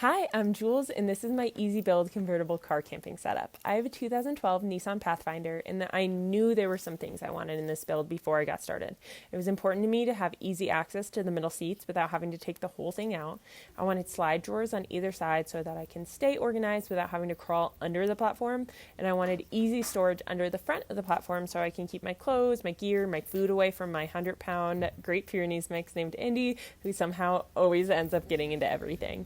Hi, I'm Jules, and this is my easy build convertible car camping setup. I have a 2012 Nissan Pathfinder, and I knew there were some things I wanted in this build before I got started. It was important to me to have easy access to the middle seats without having to take the whole thing out. I wanted slide drawers on either side so that I can stay organized without having to crawl under the platform, and I wanted easy storage under the front of the platform so I can keep my clothes, my gear, my food away from my 100-pound Great Pyrenees mix named Indy, who somehow always ends up getting into everything.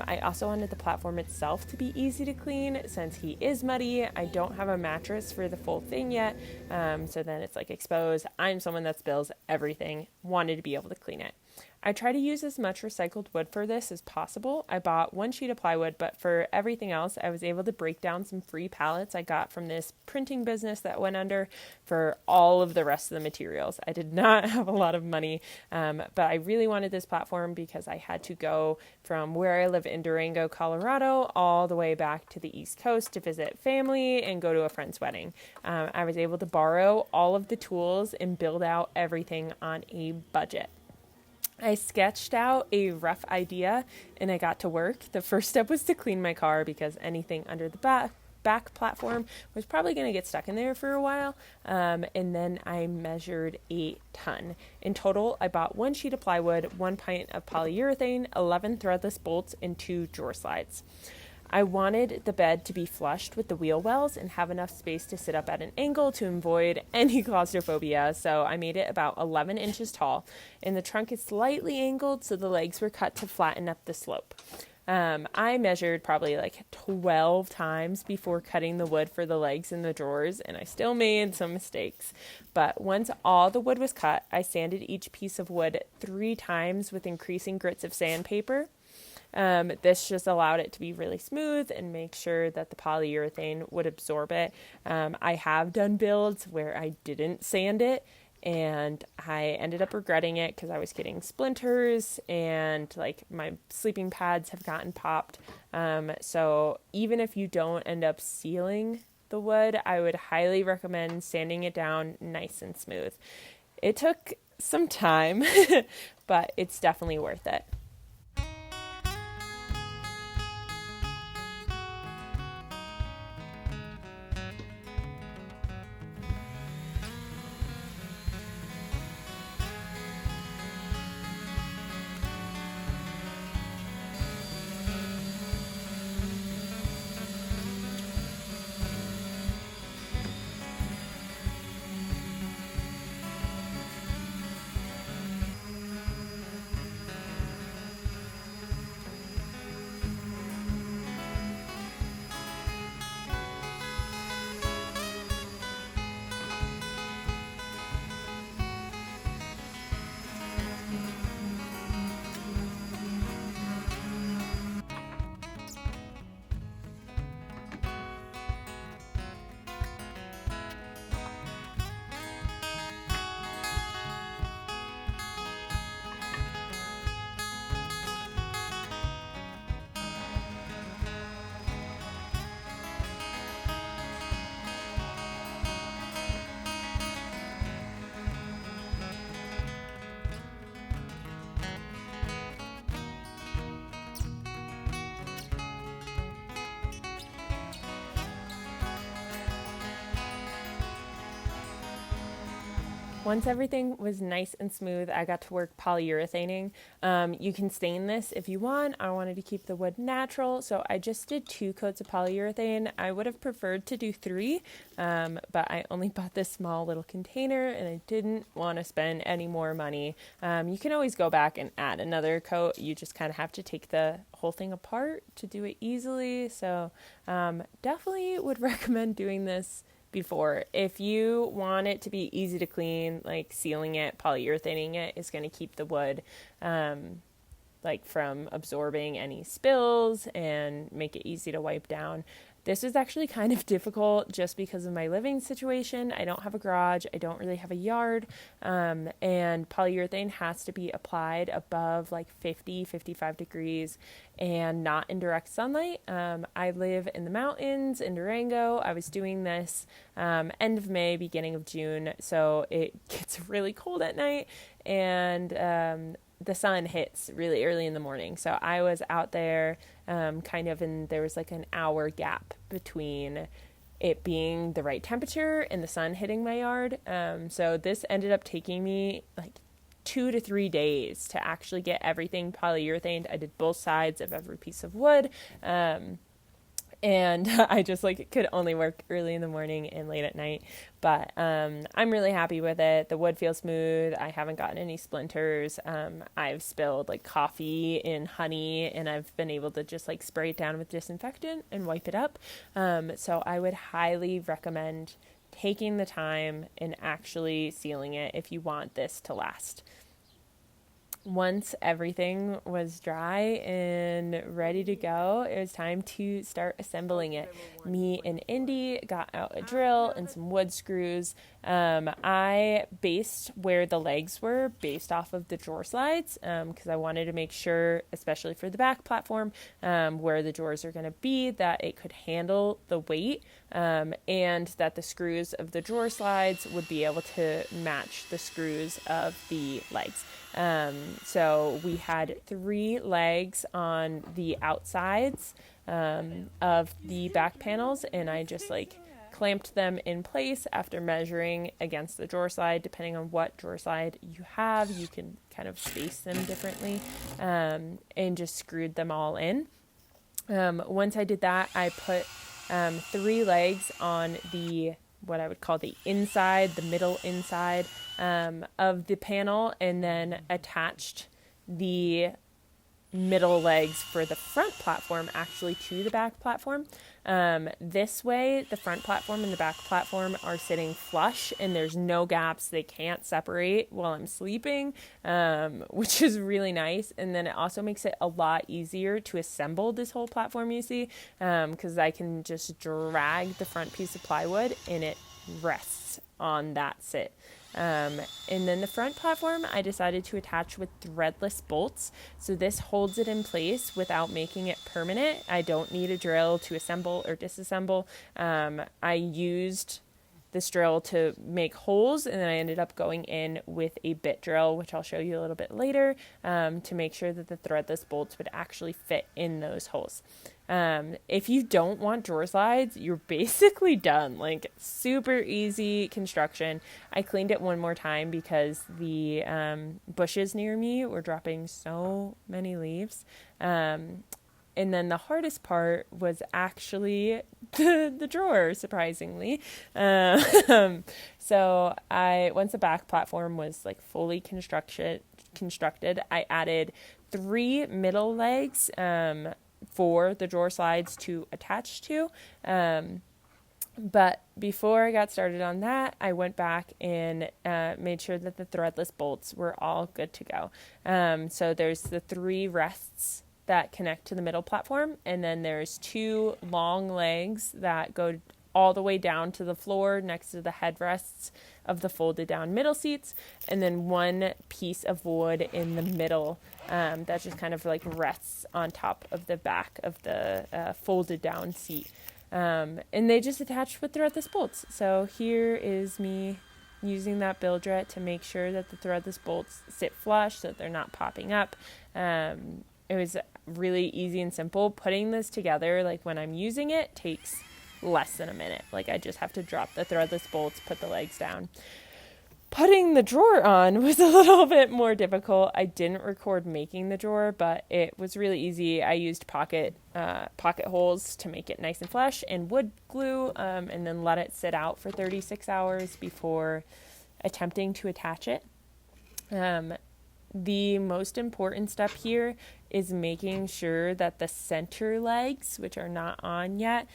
I also wanted the platform itself to be easy to clean since he is muddy. I don't have a mattress for the full thing yet, so then it's like exposed. I'm someone that spills everything, wanted to be able to clean it. I try to use as much recycled wood for this as possible. I bought one sheet of plywood, but for everything else, I was able to break down some free pallets I got from this printing business that went under for all of the rest of the materials. I did not have a lot of money, but I really wanted this platform because I had to go from where I live in Durango, Colorado, all the way back to the East Coast to visit family and go to a friend's wedding. I was able to borrow all of the tools and build out everything on a budget. I sketched out a rough idea and I got to work. The first step was to clean my car because anything under the back platform was probably going to get stuck in there for a while. And then I measured a ton. In total, I bought one sheet of plywood, 1 pint of polyurethane, 11 threadless bolts, and 2 drawer slides. I wanted the bed to be flushed with the wheel wells and have enough space to sit up at an angle to avoid any claustrophobia, so I made it about 11 inches tall, and the trunk is slightly angled so the legs were cut to flatten up the slope. I measured probably like 12 times before cutting the wood for the legs and the drawers, and I still made some mistakes. But once all the wood was cut, I sanded each piece of wood 3 times with increasing grits of sandpaper. This just allowed it to be really smooth and make sure that the polyurethane would absorb it. I have done builds where I didn't sand it, and I ended up regretting it because I was getting splinters and like my sleeping pads have gotten popped. So even if you don't end up sealing the wood, I would highly recommend sanding it down nice and smooth. It took some time, but it's definitely worth it. Once everything was nice and smooth, I got to work polyurethaning. You can stain this if you want. I wanted to keep the wood natural, so I just did 2 coats of polyurethane. I would have preferred to do 3, but I only bought this small little container, and I didn't want to spend any more money. You can always go back and add another coat. You just kind of have to take the whole thing apart to do it easily, so definitely would recommend doing this before. If you want it to be easy to clean, like sealing it, polyurethaning it is going to keep the wood like from absorbing any spills and make it easy to wipe down. This is actually kind of difficult just because of my living situation. I don't have a garage. I don't really have a yard. And polyurethane has to be applied above like 50, 55 degrees and not in direct sunlight. I live in the mountains in Durango. I was doing this end of May, beginning of June. So it gets really cold at night. And the sun hits really early in the morning. So I was out there there was like an hour gap between it being the right temperature and the sun hitting my yard. So this ended up taking me like 2 to 3 days to actually get everything polyurethane. I did both sides of every piece of wood. And I just could only work early in the morning and late at night, but I'm really happy with it. The wood feels smooth. I haven't gotten any splinters. I've spilled coffee in honey, and I've been able to just spray it down with disinfectant and wipe it up. So I would highly recommend taking the time and actually sealing it if you want this to last. Once everything was dry and ready to go, it was time to start assembling it. Me and Indy got out a drill and some wood screws. I based where the legs were based off of the drawer slides because I wanted to make sure, especially for the back platform, where the drawers are going to be, that it could handle the weight and that the screws of the drawer slides would be able to match the screws of the legs. So we had 3 legs on the outsides of the back panels, and I just clamped them in place after measuring against the drawer slide. Depending on what drawer slide you have, you can kind of space them differently, and just screwed them all in. Once I did that, I put 3 legs on what I would call the inside, the middle inside of the panel, and then attached the middle legs for the front platform actually to the back platform. This way, the front platform and the back platform are sitting flush and there's no gaps. They can't separate while I'm sleeping, which is really nice. And then it also makes it a lot easier to assemble this whole platform, you see, because I can just drag the front piece of plywood and it rests on that sit. And then the front platform, I decided to attach with threadless bolts. So this holds it in place without making it permanent. I don't need a drill to assemble or disassemble. I used this drill to make holes, and then I ended up going in with a bit drill, which I'll show you a little bit later, to make sure that the threadless bolts would actually fit in those holes. If you don't want drawer slides, you're basically done. Super easy construction. I cleaned it one more time because the bushes near me were dropping so many leaves. And then the hardest part was actually the drawer, surprisingly. So once the back platform was fully constructed, I added 3 middle legs for the drawer slides to attach to. But before I got started on that, I went back and made sure that the threadless bolts were all good to go. So there's the 3 rests that connect to the middle platform, and then there's 2 long legs that go all the way down to the floor next to the headrests of the folded down middle seats, and then 1 piece of wood in the middle that just kind of rests on top of the back of the folded down seat. And they just attach with threadless bolts. So here is me using that Build-Ret to make sure that the threadless bolts sit flush so that they're not popping up. It was really easy and simple. Putting this together, when I'm using it, takes less than a minute. I just have to drop the threadless bolts, put the legs down. Putting the drawer on was a little bit more difficult. I didn't record making the drawer, but it was really easy. I used pocket holes to make it nice and flush, and wood glue, and then let it sit out for 36 hours before attempting to attach it. The most important step here is making sure that the center legs, which are not on yet,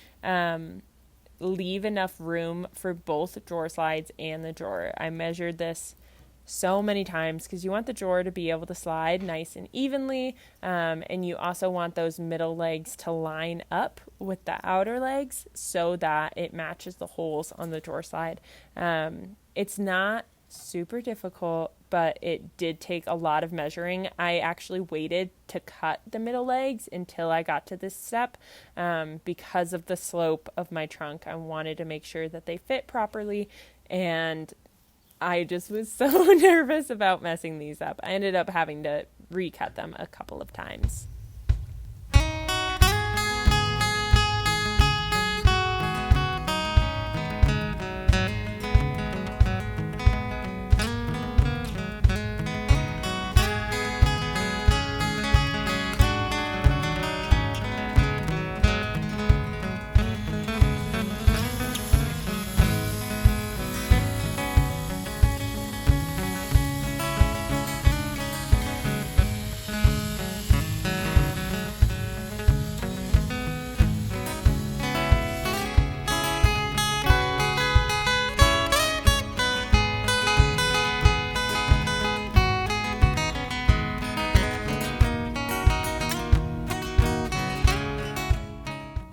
leave enough room for both drawer slides and the drawer. I measured this so many times because you want the drawer to be able to slide nice and evenly, and you also want those middle legs to line up with the outer legs so that it matches the holes on the drawer slide. It's not super difficult, but it did take a lot of measuring. I actually waited to cut the middle legs until I got to this step because of the slope of my trunk. I wanted to make sure that they fit properly, and I just was so nervous about messing these up. I ended up having to recut them a couple of times.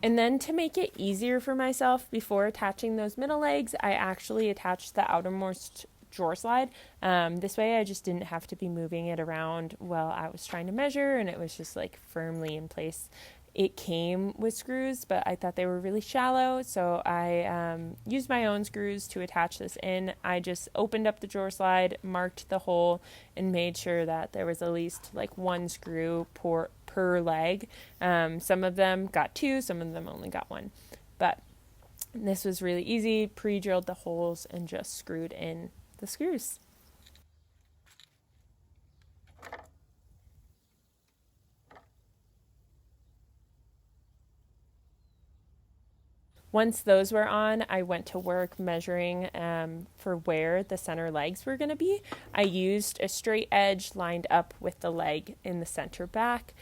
And then to make it easier for myself, before attaching those middle legs, I actually attached the outermost drawer slide. This way I just didn't have to be moving it around while I was trying to measure, and it was just like firmly in place. It came with screws, but I thought they were really shallow, so I used my own screws to attach this in. I just opened up the drawer slide, marked the hole, and made sure that there was at least like one screw per leg. Some of them got two, some of them only got one. But this was really easy. Pre-drilled the holes and just screwed in the screws. Once those were on, I went to work measuring for where the center legs were going to be. I used a straight edge lined up with the leg in the center back,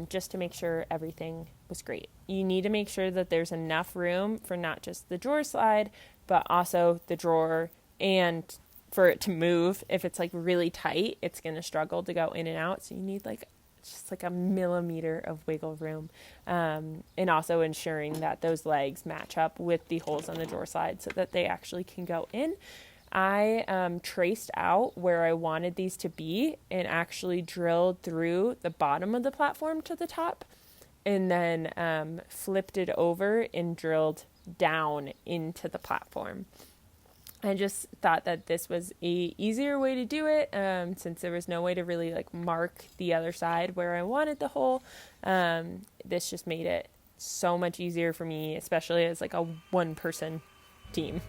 just to make sure everything was great. You need to make sure that there's enough room for not just the drawer slide, but also the drawer, and for it to move. If it's like really tight, it's going to struggle to go in and out. So you need just like a millimeter of wiggle room, and also ensuring that those legs match up with the holes on the drawer slide so that they actually can go in. I traced out where I wanted these to be and actually drilled through the bottom of the platform to the top, and then flipped it over and drilled down into the platform. I just thought that this was a easier way to do it, since there was no way to really like mark the other side where I wanted the hole. This just made it so much easier for me, especially as like a one-person team.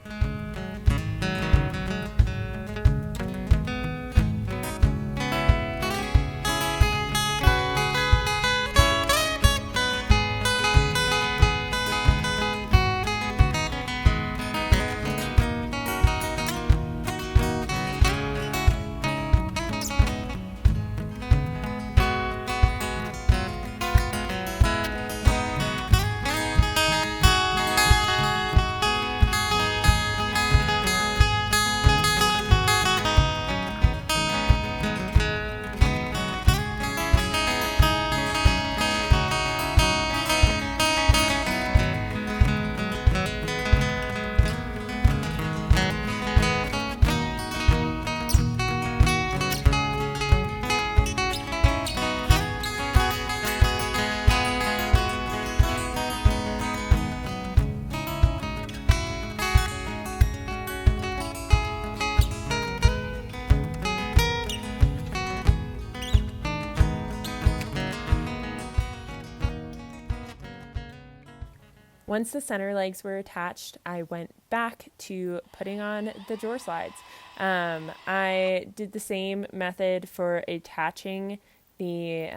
Once the center legs were attached, I went back to putting on the drawer slides. I did the same method for attaching the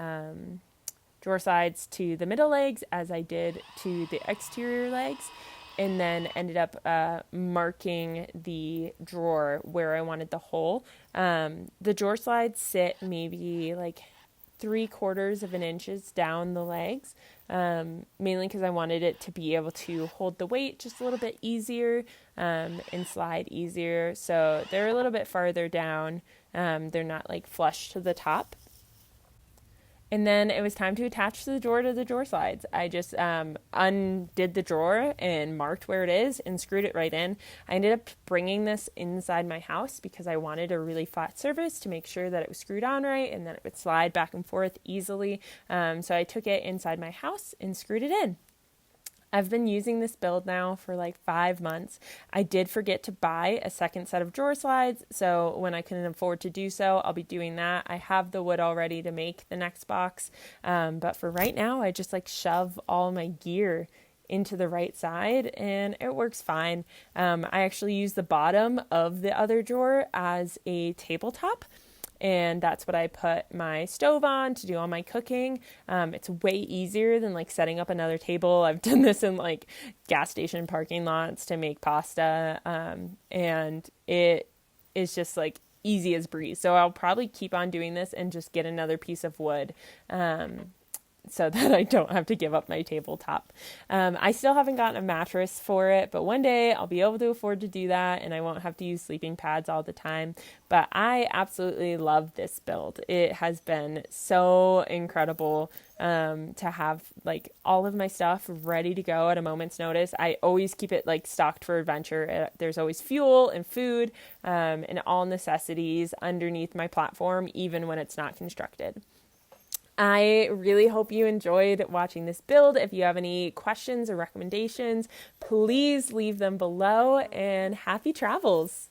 drawer sides to the middle legs as I did to the exterior legs, and then ended up marking the drawer where I wanted the hole. The drawer slides sit maybe like 3/4 of an inch down the legs, mainly because I wanted it to be able to hold the weight just a little bit easier, and slide easier. So they're a little bit farther down. They're not like flush to the top. And then it was time to attach the drawer to the drawer slides. I just undid the drawer and marked where it is and screwed it right in. I ended up bringing this inside my house because I wanted a really flat surface to make sure that it was screwed on right and that it would slide back and forth easily. So I took it inside my house and screwed it in. I've been using this build now for like 5 months. I did forget to buy a second set of drawer slides, so when I can afford to do so, I'll be doing that. I have the wood already to make the next box, but for right now, I just like shove all my gear into the right side and it works fine. I actually use the bottom of the other drawer as a tabletop. And that's what I put my stove on to do all my cooking. It's way easier than like setting up another table. I've done this in like gas station parking lots to make pasta. And it is just like easy as breeze. So I'll probably keep on doing this and just get another piece of wood. So that I don't have to give up my tabletop. I still haven't gotten a mattress for it, but one day I'll be able to afford to do that and I won't have to use sleeping pads all the time. But I absolutely love this build. It has been so incredible to have like all of my stuff ready to go at a moment's notice. I always keep it like stocked for adventure. There's always fuel and food and all necessities underneath my platform, even when it's not constructed. I really hope you enjoyed watching this build. If you have any questions or recommendations, please leave them below and happy travels.